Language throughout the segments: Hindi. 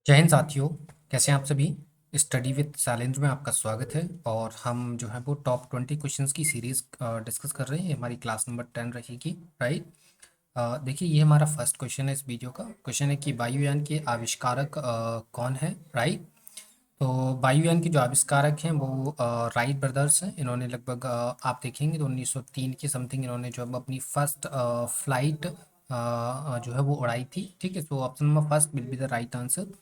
जय हिंद साथियों। कैसे हैं आप सभी। स्टडी विद शैलेंद्र में आपका स्वागत है। और हम जो है वो टॉप 20 क्वेश्चंस की सीरीज डिस्कस कर रहे हैं। ये हमारी क्लास नंबर 10 रहेगी, राइट। देखिए, ये हमारा फर्स्ट क्वेश्चन है इस वीडियो का। क्वेश्चन है कि वायुयान के आविष्कारक कौन है, राइट। तो वायुयान के जो आविष्कारक हैं वो राइट ब्रदर्स हैं। इन्होंने लगभग आप देखेंगे तो 1903 के समथिंग इन्होंने जो है अपनी फर्स्ट फ्लाइट जो है वो उड़ाई थी। ठीक है, तो option number first will be the right answer.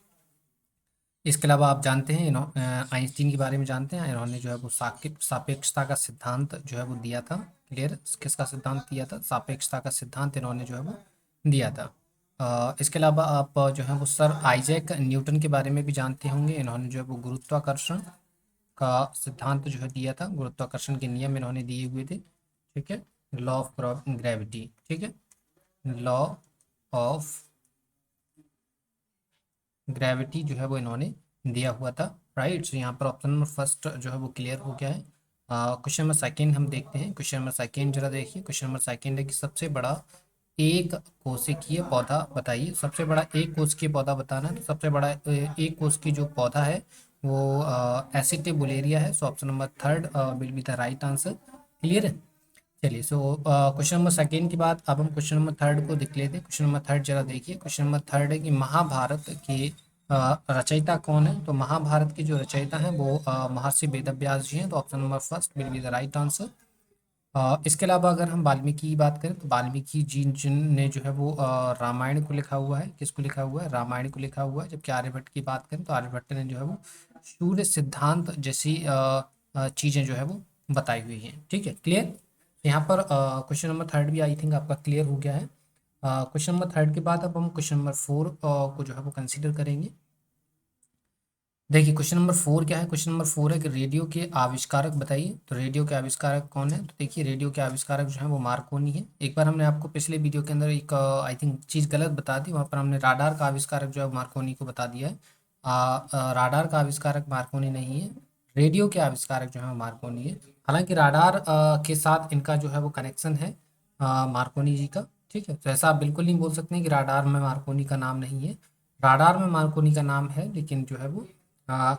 इसके अलावा आप जानते हैं आइंस्टीन के बारे में जानते हैं। इन्होंने जो है वो सापेक्षता का सिद्धांत जो है वो दिया था। क्लियर। किसका सिद्धांत दिया था? सापेक्षता का सिद्धांत इन्होंने जो है वो दिया था। इसके अलावा आप जो है वो सर आइजैक न्यूटन के बारे में भी जानते होंगे। इन्होंने जो है वो गुरुत्वाकर्षण का सिद्धांत जो है दिया था। गुरुत्वाकर्षण के नियम इन्होंने दिए हुए थे। ठीक है। Law of gravity. ठीक है। लॉ ऑफ ग्रेविटी जो है वो इन्होंने दिया हुआ था, राइट। सो यहाँ पर ऑप्शन नंबर फर्स्ट जो है वो क्लियर हो गया है। क्वेश्चन नंबर सेकंड हम देखते हैं। क्वेश्चन नंबर सेकंड जरा देखिए। क्वेश्चन नंबर सेकंड है कि सबसे बड़ा एक कोशिकीय पौधा बताइए। सबसे बड़ा एक कोशिकीय पौधा बताना है। तो सबसे बड़ा एक कोशिकीय जो पौधा है वो एसिटिबुलेरिया है। So option number third will be the right answer. Clear है। चलिए, सो क्वेश्चन नंबर सेकेंड के बाद अब हम क्वेश्चन नंबर थर्ड को देख लेते हैं। क्वेश्चन नंबर थर्ड जरा देखिए। क्वेश्चन नंबर थर्ड है कि महाभारत के रचयिता कौन है। तो महाभारत के जो रचयिता हैं वो महर्षि वेदव्यास जी हैं। तो option number first will be the right answer. इसके अलावा अगर हम वाल्मीकि की बात करें तो वाल्मीकि जी जिनने जो है वो रामायण को लिखा हुआ है। किसको लिखा हुआ है? रामायण को लिखा हुआ है। जबकि आर्यभट्ट की बात करें तो आर्यभट्ट ने जो है वो सूर्य सिद्धांत जैसी चीज़ें जो है वो बताई हुई हैं। ठीक है, क्लियर। यहाँ पर क्वेश्चन नंबर थर्ड भी आई थिंक आपका क्लियर हो गया है। क्वेश्चन नंबर थर्ड के बाद अब हम क्वेश्चन नंबर फोर को जो है वो कंसिडर करेंगे। देखिए, क्वेश्चन नंबर फोर क्या है? क्वेश्चन नंबर फोर है कि रेडियो के आविष्कारक बताइए। तो रेडियो के आविष्कारक कौन है? तो देखिए, रेडियो के आविष्कारक जो है वो मार्कोनी है। एक बार हमने आपको पिछले वीडियो के अंदर एक आई थिंक चीज़ गलत बता दी। वहाँ पर हमने राडार का आविष्कारक जो है मार्कोनी को बता दिया है। राडार का आविष्कारक मार्कोनी नहीं है। रेडियो के आविष्कारक जो है वो मार्कोनी है। हालांकि राडार के साथ इनका जो है वो कनेक्शन है मार्कोनी जी का। ठीक है, तो ऐसा आप बिल्कुल नहीं बोल सकते हैं कि राडार में मार्कोनी का नाम नहीं है। राडार में मार्कोनी का नाम है, लेकिन जो है वो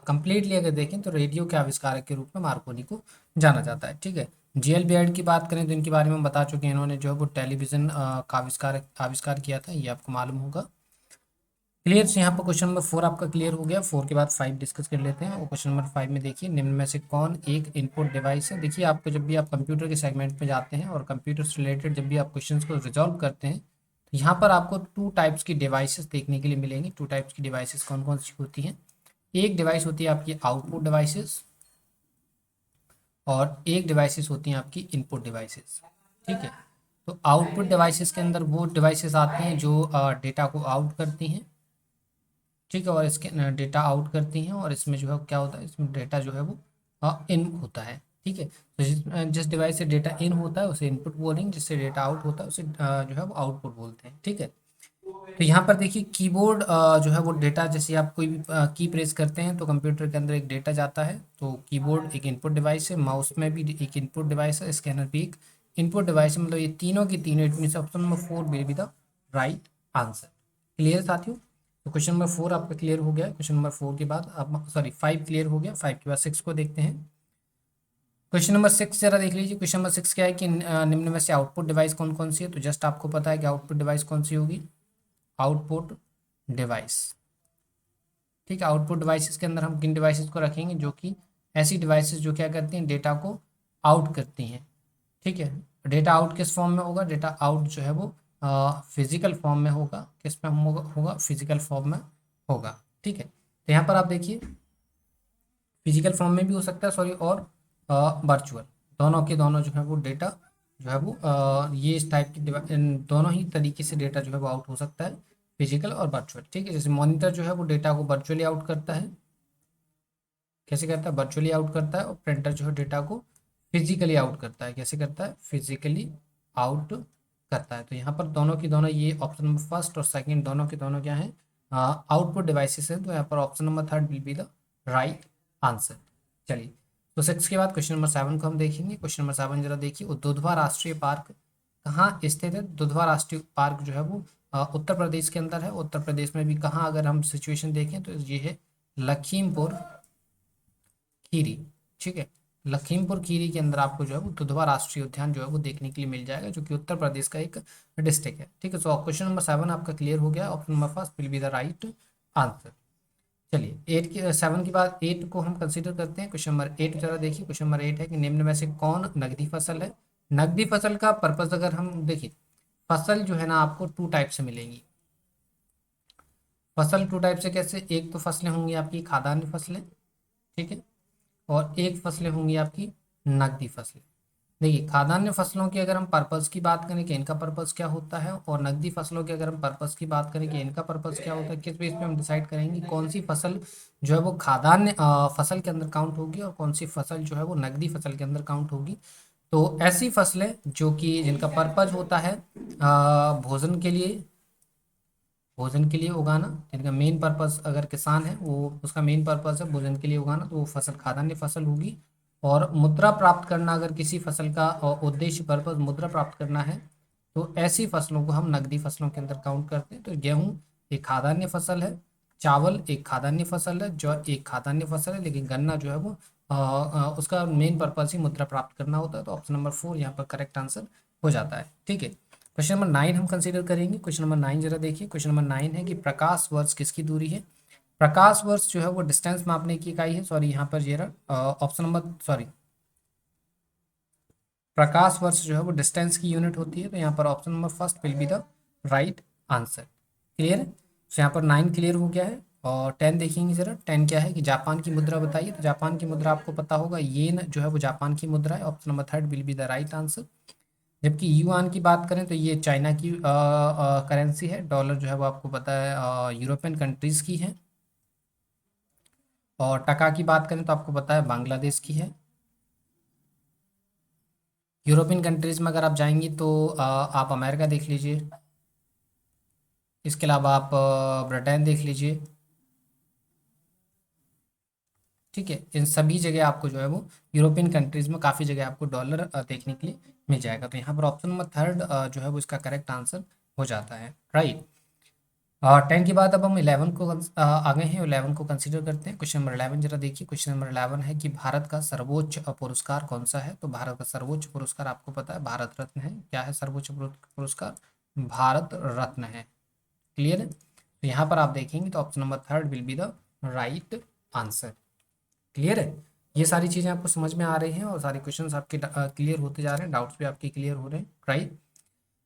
कंप्लीटली अगर देखें तो रेडियो के आविष्कारक के रूप में मार्कोनी को जाना जाता है। ठीक है। जीएल बेयर्ड की बात करें तो इनके बारे में हम बता चुके हैं। इन्होंने जो है वो टेलीविज़न का आविष्कार किया था, ये आपको मालूम होगा। क्लियर। से यहाँ पर क्वेश्चन नंबर फोर आपका क्लियर हो गया। फोर के बाद फाइव डिस्कस कर लेते हैं। और क्वेश्चन नंबर फाइव में देखिए, निम्न में से कौन एक इनपुट डिवाइस है। देखिए, आपको जब भी आप कंप्यूटर के सेगमेंट में जाते हैं और कंप्यूटर से रिलेटेड जब भी आप क्वेश्चंस को रिजॉल्व करते हैं तो यहाँ पर आपको टू टाइप्स की डिवाइसेस देखने के लिए मिलेंगी। टू टाइप्स की डिवाइसेस कौन कौन सी होती हैं? एक डिवाइस होती है आपकी आउटपुट डिवाइसेस और एक डिवाइसेस होती हैं आपकी इनपुट डिवाइसेस। ठीक है। तो आउटपुट डिवाइसेस के अंदर वो डिवाइसेस आती हैं जो डेटा को आउट करती हैं। ठीक है। और इसके डेटा आउट करती हैं और इसमें जो है क्या होता है, इसमें डेटा जो है वो इन होता है। ठीक है। तो जिस डिवाइस से डेटा इन होता है उसे इनपुट बोलेंगे, जिससे डेटा आउट होता है उसे जो है वो आउटपुट बोलते हैं। ठीक है। तो यहाँ पर देखिए, कीबोर्ड जो है वो डेटा, जैसे आप कोई भी की प्रेस करते हैं तो कंप्यूटर के अंदर एक डेटा जाता है। तो कीबोर्ड एक इनपुट डिवाइस है, माउस में भी एक इनपुट डिवाइस है, स्कैनर भी एक इनपुट डिवाइस है। मतलब ये तीनों की तीनों, it means option number four will be the right answer. Clear साथियों। तो क्वेश्चन नंबर फोर आपका क्लियर हो गया। क्वेश्चन नंबर फोर के बाद आप सॉरी फाइव क्लियर हो गया। फाइव के बाद सिक्स को देखते हैं। क्वेश्चन नंबर सिक्स जरा देख लीजिए। क्वेश्चन नंबर सिक्स क्या है कि निम्न में से आउटपुट डिवाइस कौन कौन सी है। तो जस्ट आपको पता है कि आउटपुट डिवाइस कौन सी होगी। Output device. ठीक है। आउटपुट डिवाइसेस के अंदर हम किन डिवाइसेस को रखेंगे? जो कि ऐसी डिवाइसेस जो क्या करती हैं, डेटा को आउट करती हैं। ठीक है। डेटा आउट किस फॉर्म में होगा? डेटा आउट जो है वो फिजिकल फॉर्म में होगा। किस में होगा? फिजिकल फॉर्म में होगा। ठीक है। तो यहाँ पर आप देखिए, फिजिकल फॉर्म में भी हो सकता है, सॉरी, और वर्चुअल, दोनों के दोनों जो है वो डेटा जो है वो ये इस टाइप की इन दोनों ही तरीके से डेटा जो है वो आउट हो सकता है, फिजिकल और वर्चुअल। ठीक है। जैसे मॉनिटर जो है वो डेटा को वर्चुअली आउट करता है। कैसे करता है? वर्चुअली आउट करता है। और प्रिंटर जो है डेटा को फिजिकली आउट करता है। कैसे करता है? फिजिकली आउट करता है। तो यहाँ पर दोनों की दोनों, ये ऑप्शन नंबर फर्स्ट और सेकंड दोनों के दोनों क्या है? आउटपुट डिवाइसेस है। तो यहाँ पर option number third will be the right answer. चलिए, तो सिक्स के बाद क्वेश्चन नंबर सेवन को हम देखेंगे। क्वेश्चन नंबर सेवन जरा देखिए, दुधवा राष्ट्रीय पार्क कहाँ स्थित है? दुधवा राष्ट्रीय पार्क जो है वो उत्तर प्रदेश के अंदर है। उत्तर प्रदेश में भी कहाँ अगर हम सिचुएशन देखें तो ये है लखीमपुर खीरी। ठीक है, लखीमपुर खीरी के अंदर आपको जो है वो दुधवा राष्ट्रीय उद्यान जो है वो देखने के लिए मिल जाएगा, जो कि उत्तर प्रदेश का एक डिस्ट्रिक्ट है। ठीक है, सो क्वेश्चन नंबर 7 आपका क्लियर हो गया। Option number first will be the right answer. चलिए 7 के बाद 8 को हम कंसीडर करते हैं। क्वेश्चन नंबर 8 जरा देखिए। क्वेश्चन नंबर 8 है कि निम्न में से कौन नगदी फसल है। नगदी फसल का पर्पज अगर हम देखिए, फसल जो है ना आपको टू टाइप से मिलेंगी। फसल टू टाइप से कैसे, एक तो फसलें होंगी आपकी खाद्यान्न फसलें, ठीक है, और एक फसलें होंगी आपकी नकदी फसलें। देखिए खाद्यान्न फसलों की अगर हम पर्पस की बात करें कि इनका पर्पस क्या होता है, और नकदी फसलों की अगर हम पर्पस की बात करें कि इनका पर्पस क्या होता है, किस बेस पे हम डिसाइड करेंगे कौन सी फसल जो है वो खाद्यान्न फसल के अंदर काउंट होगी और कौन सी फसल जो है वो नकदी फसल के अंदर काउंट होगी। तो ऐसी फसलें जो कि जिनका पर्पज होता है भोजन के लिए, भोजन के लिए उगाना, जिनका मेन पर्पस अगर किसान है वो उसका मेन पर्पस है भोजन के लिए उगाना, तो वो फसल खाद्यान्न फसल होगी। और मुद्रा प्राप्त करना, अगर किसी फसल का उद्देश्य पर्पस मुद्रा प्राप्त करना है, तो ऐसी फसलों को हम नकदी फसलों के अंदर काउंट करते हैं। तो गेहूं एक खाद्यान्न फसल है, चावल एक खाद्यान्न फसल है, जौ एक खाद्यान्न फसल है, लेकिन गन्ना जो है वो उसका मेन पर्पस ही मुद्रा प्राप्त करना होता है। तो ऑप्शन नंबर 4 यहाँ पर करेक्ट आंसर हो जाता है। ठीक है, क्वेश्चन नंबर 9 हम कंसीडर करेंगे। क्वेश्चन नंबर 9 जरा देखिए। क्वेश्चन नंबर 9 है कि प्रकाश वर्ष किसकी दूरी है। प्रकाश वर्ष जो है वो डिस्टेंस मापने की इकाई है। सॉरी यहाँ पर ये रहा ऑप्शन नंबर, सॉरी प्रकाश वर्ष जो है वो डिस्टेंस की यूनिट होती है। तो यहाँ पर option number first will be the right answer. Clear है, तो यहाँ पर 9 क्लियर हो गया है। और 10 देखेंगे जरा। 10 क्या है कि जापान की मुद्रा बताइए। तो जापान की मुद्रा आपको पता होगा, येन जो है वो जापान की मुद्रा है। Option number third will be the right answer. जबकि युआन की बात करें तो ये चाइना की करेंसी है। डॉलर जो है वो आपको पता है यूरोपियन कंट्रीज की है। और टका की बात करें तो आपको पता है बांग्लादेश की है। यूरोपियन कंट्रीज में अगर आप जाएंगी तो आप अमेरिका देख लीजिए, इसके अलावा आप ब्रिटेन देख लीजिए। ठीक है, इन सभी जगह आपको जो है वो यूरोपियन कंट्रीज में काफ़ी जगह आपको डॉलर देखने के लिए मिल जाएगा। तो यहाँ पर ऑप्शन नंबर थर्ड जो है वो इसका करेक्ट आंसर हो जाता है। राइट, 10 के बाद अब हम 11 को आ गए हैं। 11 को कंसीडर करते हैं। क्वेश्चन नंबर 11 जरा देखिए। क्वेश्चन नंबर 11 है कि भारत का सर्वोच्च पुरस्कार कौन सा है। तो भारत का सर्वोच्च पुरस्कार आपको पता है भारत रत्न है। क्या है सर्वोच्च पुरस्कार, भारत रत्न है। क्लियर है, तो यहाँ पर आप देखेंगे तो option number third will be the right answer. Clear है, ये सारी चीज़ें आपको समझ में आ रही हैं और सारे क्वेश्चंस आपके क्लियर होते जा रहे हैं, डाउट्स भी आपके क्लियर हो रहे हैं। राइट,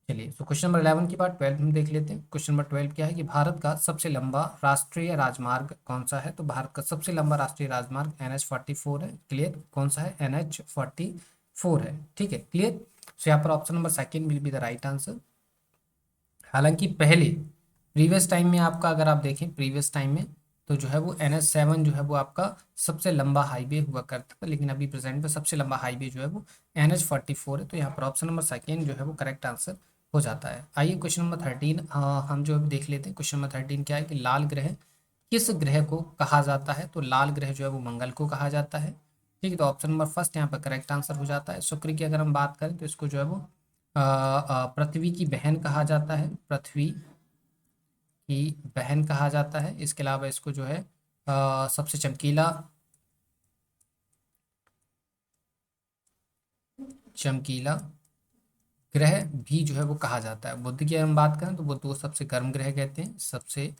चलिए तो क्वेश्चन नंबर 11 के बाद 12 हम देख लेते हैं। क्वेश्चन नंबर 12 क्या है कि भारत का सबसे लंबा राष्ट्रीय राजमार्ग कौन सा है। तो भारत का सबसे लंबा राष्ट्रीय राजमार्ग NH 44 है। क्लियर, कौन सा है, NH 44 है। ठीक है, क्लियर, तो यहाँ पर option number second will be the right answer. हालांकि पहले प्रीवियस टाइम में आपका अगर आप देखें प्रीवियस टाइम में तो जो है वो NH 7 जो है वो आपका सबसे लंबा हाईवे हुआ करता था, लेकिन अभी प्रेजेंट में सबसे लंबा हाईवे जो है वो NH 44 है। तो यहाँ पर ऑप्शन नंबर सेकेंड जो है वो करेक्ट आंसर हो जाता है। आइए क्वेश्चन नंबर 13 हम जो है देख लेते हैं। क्वेश्चन नंबर 13 क्या है कि लाल ग्रह किस ग्रह को कहा जाता है। तो लाल ग्रह जो है वो मंगल को कहा जाता है। ठीक है, तो ऑप्शन नंबर फर्स्ट यहाँ पर करेक्ट आंसर हो जाता है। शुक्र की अगर हम बात करें तो इसको जो है वो पृथ्वी की बहन कहा जाता है। पृथ्वी की बहन कहा जाता है। इसके अलावा इसको जो है सबसे चमकीला चमकीला ग्रह भी जो है वो कहा जाता है। बुध की अगर हम बात करें तो बुध को सबसे गर्म ग्रह कहते हैं, सबसे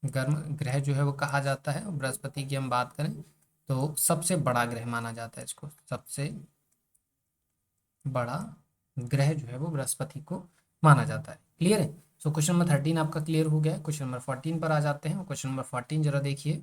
गर्म ग्रह जो है वो कहा जाता है। और बृहस्पति की हम बात करें तो सबसे बड़ा ग्रह माना जाता है, इसको सबसे बड़ा ग्रह जो है वो बृहस्पति को माना जाता है। क्लियर है, सो क्वेश्चन नंबर 13 आपका क्लियर हो गया है। क्वेश्चन नंबर 14 पर आ जाते हैं। क्वेश्चन नंबर 14 जरा देखिए।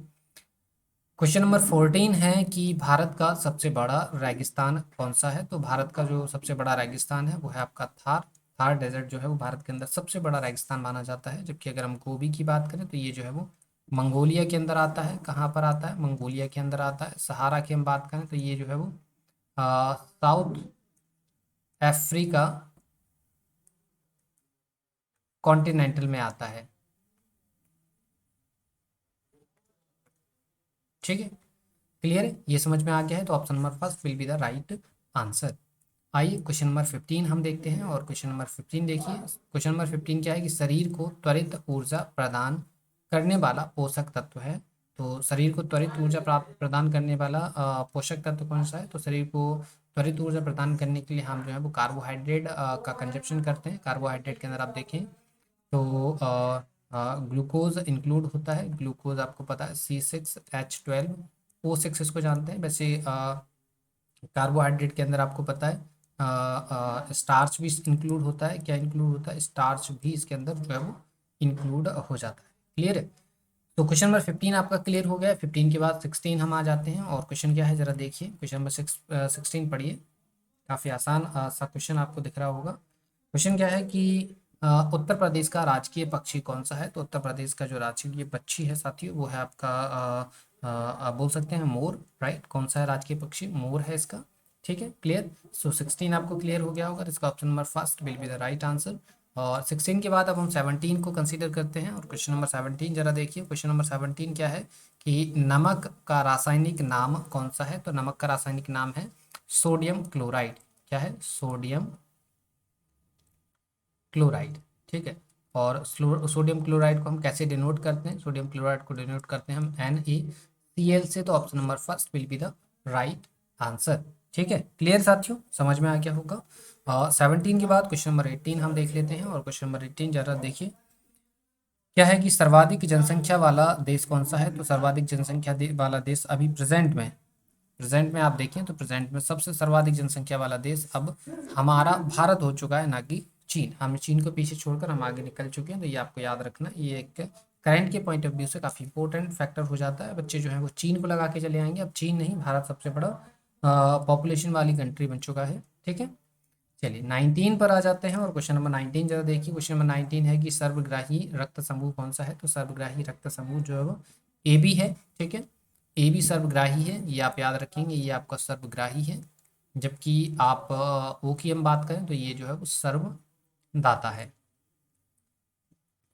क्वेश्चन नंबर 14 है कि भारत का सबसे बड़ा रेगिस्तान कौन सा है। तो भारत का जो सबसे बड़ा रेगिस्तान है वो है आपका थार। थार डेजर्ट जो है वो भारत के अंदर सबसे बड़ा रेगिस्तान माना जाता है। जबकि अगर हम गोबी की बात करें तो ये जो है वो मंगोलिया के अंदर आता है। कहाँ पर आता है, मंगोलिया के अंदर आता है। सहारा की हम बात करें तो ये जो है वो साउथ अफ्रीका कॉन्टिनेंटल में आता है। ठीक है, क्लियर है, ये समझ में आ गया है। तो option number first will be the right answer. आइए क्वेश्चन नंबर 15 हम देखते हैं। और क्वेश्चन नंबर 15 देखिए, क्वेश्चन नंबर 15 क्या है कि शरीर को त्वरित ऊर्जा प्रदान करने वाला पोषक तत्व है। तो शरीर को त्वरित ऊर्जा प्राप्त प्रदान करने वाला पोषक तत्व कौन सा है? तो शरीर को त्वरित ऊर्जा प्रदान करने के लिए हम जो है वो कार्बोहाइड्रेट का कंजप्शन करते हैं। कार्बोहाइड्रेट के अंदर आप देखें तो ग्लूकोज इंक्लूड होता है। ग्लूकोज आपको पता है C6H12O6 इसको जानते हैं। वैसे कार्बोहाइड्रेट के अंदर आपको पता है स्टार्च भी इंक्लूड होता है। क्या इंक्लूड होता है? स्टार्च भी इसके अंदर जो है वो इंक्लूड हो जाता है। क्लियर है? तो क्वेश्चन नंबर 15 आपका क्लियर हो गया। 15 के बाद 16 हम आ जाते हैं। और क्वेश्चन क्या है जरा देखिए, क्वेश्चन नंबर 16 पढ़िए। काफ़ी आसान सा क्वेश्चन आपको दिख रहा होगा। क्वेश्चन क्या है कि उत्तर प्रदेश का राजकीय पक्षी कौन सा है? तो उत्तर प्रदेश का जो राजकीय पक्षी है साथियों वो है आपका आप बोल सकते हैं मोर। राइट, कौन सा है राजकीय पक्षी? मोर है इसका। ठीक है, क्लियर। सो 16 आपको क्लियर हो गया होगा। इसका option number first will be the right answer. और 16 के बाद अब हम 17 को कंसीडर करते हैं। और क्वेश्चन नंबर 17 जरा देखिए। क्वेश्चन नंबर 17 क्या है कि नमक का रासायनिक नाम कौन सा है? तो नमक का रासायनिक नाम है सोडियम क्लोराइड। क्या है? Sodium chloride. ठीक है। और सोडियम क्लोराइड को हम कैसे डिनोट करते हैं? सोडियम क्लोराइड को डिनोट करते हैं हम NaCl से। तो option number first will be the right answer. ठीक है, क्लियर साथियों, समझ में आ गया होगा। 17 के बाद क्वेश्चन नंबर 18 हम देख लेते हैं। और क्वेश्चन नंबर 18 जरा देखिए, क्या है कि सर्वाधिक जनसंख्या वाला देश कौन सा है? तो सर्वाधिक जनसंख्या वाला देश अभी प्रेजेंट में आप देखें तो प्रेजेंट में सबसे सर्वाधिक जनसंख्या वाला देश अब हमारा भारत हो चुका है, ना कि चीन। हम चीन को पीछे छोड़कर हम आगे निकल चुके हैं। तो ये आपको याद रखना, ये एक करंट के पॉइंट ऑफ व्यू से काफ़ी इंपॉर्टेंट फैक्टर हो जाता है। बच्चे जो है वो चीन को लगा के चले आएंगे। अब चीन नहीं, भारत सबसे बड़ा पॉपुलेशन वाली कंट्री बन चुका है। ठीक है, चलिए 19 पर आ जाते हैं। और क्वेश्चन नंबर 19 जरा देखिए। क्वेश्चन नंबर 19 है कि सर्वग्राही रक्त समूह कौन सा है? तो सर्वग्राही रक्त समूह जो है वो AB है। ठीक है, AB सर्वग्राही है, ये आप याद रखेंगे, ये आपका सर्वग्राही है। जबकि आप O की हम बात करें तो ये जो है वो सर्वदाता है।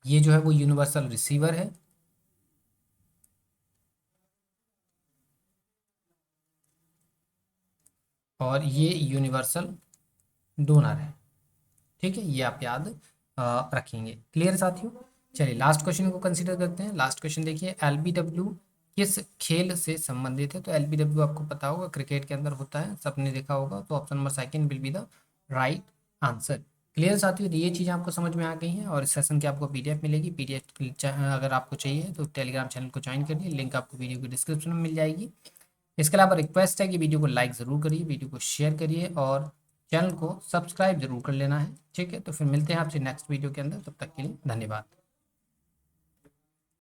ये जो है वो यूनिवर्सल रिसीवर है। और ये यूनिवर्सल डोनर है। ठीक है, ये आप याद रखेंगे। क्लियर साथियों? चलिए लास्ट क्वेश्चन को कंसीडर करते हैं। लास्ट क्वेश्चन देखिए, LBW किस खेल से संबंधित है? तो LBW आपको पता होगा क्रिकेट के अंदर होता है, सबने देखा होगा। तो option number second will be the right answer. Clear साथियों, तो ये चीज़ें आपको समझ में आ गई हैं। और इस सेशन की आपको PDF मिलेगी। PDF अगर आपको चाहिए तो टेलीग्राम चैनल को ज्वाइन करिए, लिंक आपको वीडियो के डिस्क्रिप्शन में मिल जाएगी। इसके अलावा रिक्वेस्ट है कि वीडियो को लाइक ज़रूर करिए, वीडियो को शेयर करिए और चैनल को सब्सक्राइब जरूर कर लेना है। ठीक है, तो फिर मिलते हैं आपसे नेक्स्ट वीडियो के अंदर। तब तक के लिए धन्यवाद।